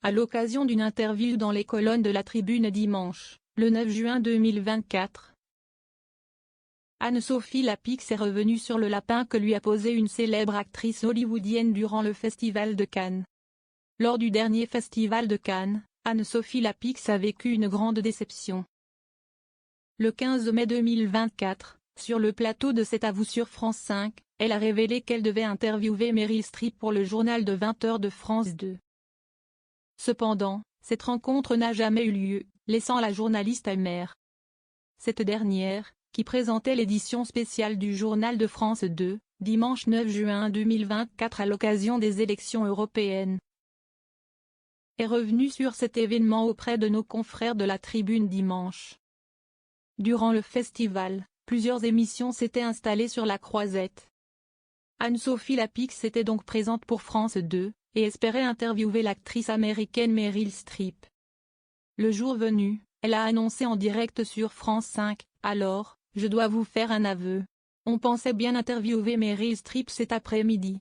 à l'occasion d'une interview dans les colonnes de La Tribune dimanche, le 9 juin 2024. Anne-Sophie Lapix est revenue sur le lapin que lui a posé une célèbre actrice hollywoodienne durant le Festival de Cannes. Lors du dernier Festival de Cannes, Anne-Sophie Lapix a vécu une grande déception. Le 15 mai 2024, sur le plateau de C'est à vous sur France 5, elle a révélé qu'elle devait interviewer Meryl Streep pour le journal de 20h de France 2. Cependant, cette rencontre n'a jamais eu lieu, laissant la journaliste amère. Cette dernière, qui présentait l'édition spéciale du journal de France 2, dimanche 9 juin 2024 à l'occasion des élections européennes, est revenue sur cet événement auprès de nos confrères de La Tribune dimanche. Durant le festival, plusieurs émissions s'étaient installées sur la croisette. Anne-Sophie Lapix était donc présente pour France 2, et espérait interviewer l'actrice américaine Meryl Streep. Le jour venu, elle a annoncé en direct sur France 5, « Alors, je dois vous faire un aveu. On pensait bien interviewer Meryl Streep cet après-midi.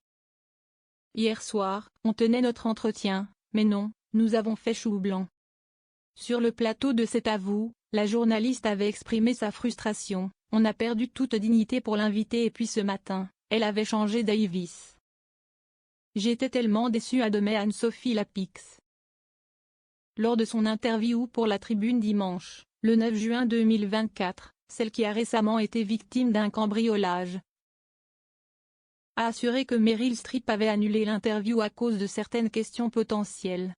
Hier soir, on tenait notre entretien, mais non, nous avons fait chou blanc. » Sur le plateau de C'est à vous, la journaliste avait exprimé sa frustration. « On a perdu toute dignité pour l'inviter et puis ce matin, elle avait changé Davis. J'étais tellement déçue » admet Anne-Sophie Lapix. Lors de son interview pour La Tribune dimanche, le 9 juin 2024, celle qui a récemment été victime d'un cambriolage a assuré que Meryl Streep avait annulé l'interview à cause de certaines questions potentielles.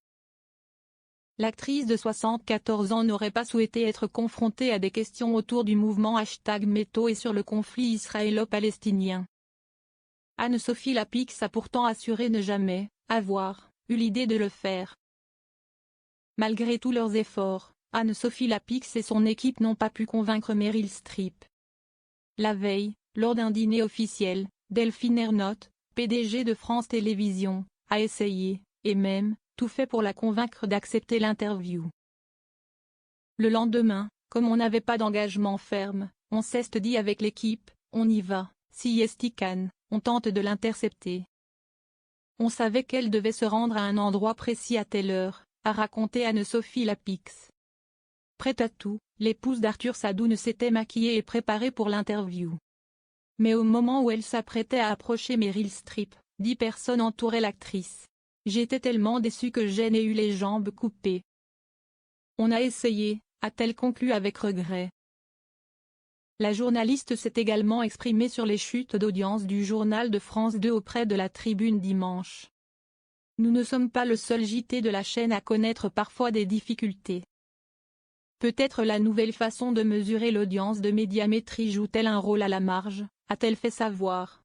L'actrice de 74 ans n'aurait pas souhaité être confrontée à des questions autour du mouvement #Métaux et sur le conflit israélo-palestinien. Anne-Sophie Lapix a pourtant assuré ne jamais avoir eu l'idée de le faire. Malgré tous leurs efforts, Anne-Sophie Lapix et son équipe n'ont pas pu convaincre Meryl Streep. La veille, lors d'un dîner officiel, Delphine Ernotte, PDG de France Télévisions, a essayé, et même, tout fait pour la convaincre d'accepter l'interview. Le lendemain, comme on n'avait pas d'engagement ferme, on s'est dit avec l'équipe, on y va, si estican, on tente de l'intercepter. On savait qu'elle devait se rendre à un endroit précis à telle heure, a raconté Anne-Sophie Lapix. Prête à tout, l'épouse d'Arthur Sadoun s'était maquillée et préparée pour l'interview. Mais au moment où elle s'apprêtait à approcher Meryl Streep, 10 personnes entouraient l'actrice. J'étais tellement déçue que j'en ai eu les jambes coupées. On a essayé, a-t-elle conclu avec regret. La journaliste s'est également exprimée sur les chutes d'audience du journal de France 2 auprès de La Tribune dimanche. Nous ne sommes pas le seul JT de la chaîne à connaître parfois des difficultés. Peut-être la nouvelle façon de mesurer l'audience de Médiamétrie joue-t-elle un rôle à la marge, a-t-elle fait savoir.